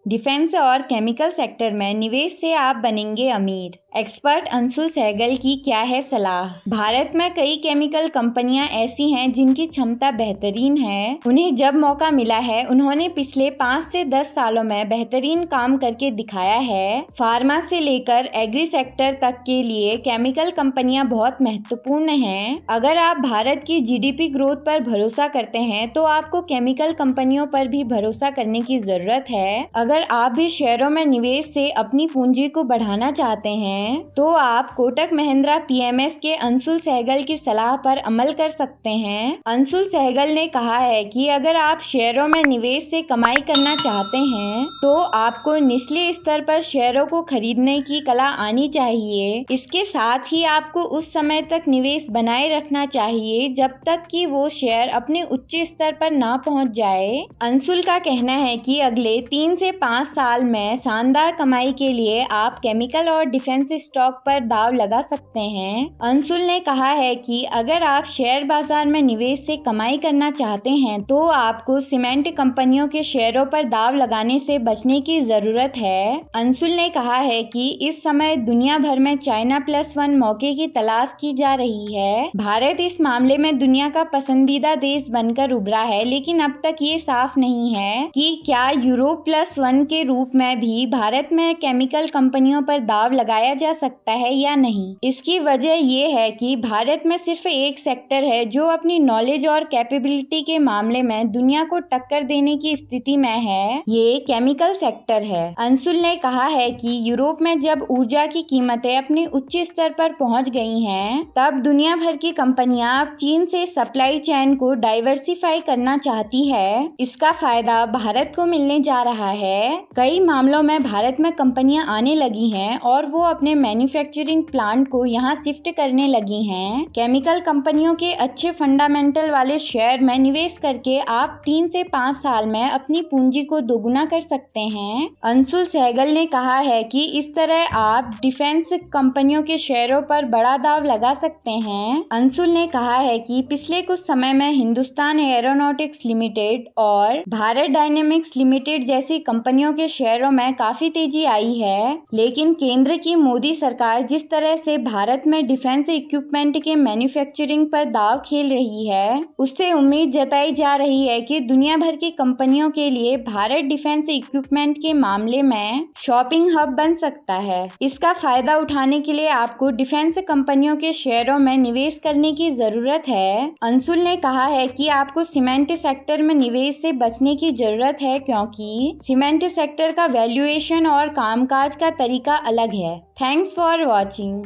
Defence और chemical sector में निवेश से आप बनेंगे अमीर। एक्सपर्ट अंशु सहगल की क्या है सलाह। भारत में कई केमिकल कंपनियां ऐसी हैं जिनकी क्षमता बेहतरीन है। उन्हें जब मौका मिला है उन्होंने पिछले 5 से 10 सालों में बेहतरीन काम करके दिखाया है। फार्मा से लेकर एग्री सेक्टर तक के लिए केमिकल कंपनियां बहुत महत्वपूर्ण हैं। अगर आप भारत की जीडीपी ग्रोथ पर भरोसा करते हैं तो आपको केमिकल कंपनियों पर भी भरोसा करने की जरूरत है। अगर आप भी शेयरों में निवेश से अपनी पूंजी को बढ़ाना चाहते हैं तो आप कोटक महिंद्रा पीएमएस के अंशु सहगल की सलाह पर अमल कर सकते हैं। अंशु सहगल ने कहा है कि अगर आप शेयरों में निवेश से कमाई करना चाहते हैं तो आपको निचले स्तर पर शेयरों को खरीदने की कला आनी चाहिए। इसके साथ ही आपको उस समय तक निवेश बनाए रखना चाहिए जब तक कि वो शेयर अपने उच्च स्तर पर ना पहुंच जाए। अंशुल का कहना है कि अगले 3 से 5 साल में शानदार कमाई के लिए आप केमिकल और डिफेंस स्टॉक पर दाव लगा सकते हैं। अंशुल ने कहा है कि अगर आप शेयर बाजार में निवेश से कमाई करना चाहते हैं तो आपको सीमेंट कंपनियों के शेयरों पर दाव लगाने से बचने की जरूरत है। अंशुल ने कहा है कि इस समय दुनिया भर में चाइना +1 मौके की तलाश की जा रही है। भारत इस मामले में दुनिया का पसंदीदा देश बनकर उभरा है, लेकिन अब तक ये साफ नहीं है कि क्या यूरोप +1 के रूप में भी भारत में केमिकल कंपनियों पर दाव लगाया जा सकता है या नहीं। इसकी वजह ये है कि भारत में सिर्फ एक सेक्टर है जो अपनी नॉलेज और कैपेबिलिटी के मामले में दुनिया को टक्कर देने की स्थिति में है, ये केमिकल सेक्टर है। अंशुल ने कहा है कि यूरोप में जब ऊर्जा की कीमतें अपने उच्च स्तर पर पहुंच गई हैं, तब दुनिया भर की कंपनियां अब चीन से सप्लाई चेन को डाइवर्सिफाई करना चाहती है। इसका फायदा भारत को मिलने जा रहा है। कई मामलों में भारत में कंपनियां आने लगी हैं और वो अपने मैन्युफैक्चरिंग प्लांट को यहाँ शिफ्ट करने लगी हैं। केमिकल कंपनियों के अच्छे फंडामेंटल वाले शेयर में निवेश करके आप 3 से 5 साल में अपनी पूंजी को दोगुना कर सकते हैं। अंशु सहगल ने कहा है कि इस तरह आप डिफेंस कंपनियों के शेयरों पर बड़ा दाव लगा सकते हैं। अंशुल ने कहा है कि पिछले कुछ समय में हिंदुस्तान एरोनॉटिक्स लिमिटेड और भारत डायनेमिक्स लिमिटेड जैसी कंपनियों के शेयरों में काफी तेजी आई है, लेकिन केंद्र की मोदी सरकार जिस तरह से भारत में डिफेंस इक्विपमेंट के मैन्युफैक्चरिंग पर दाव खेल रही है, उससे उम्मीद जताई जा रही है कि दुनिया भर की कंपनियों के लिए भारत डिफेंस इक्विपमेंट के मामले में शॉपिंग हब बन सकता है। इसका फायदा उठाने के लिए आपको डिफेंस कंपनियों के शेयरों में निवेश करने की जरूरत है। अंशुल ने कहा है कि आपको सीमेंट सेक्टर में निवेश से बचने की जरूरत है, क्योंकि सीमेंट सेक्टर का वैल्यूएशन और कामकाज का तरीका अलग है। Thanks for watching.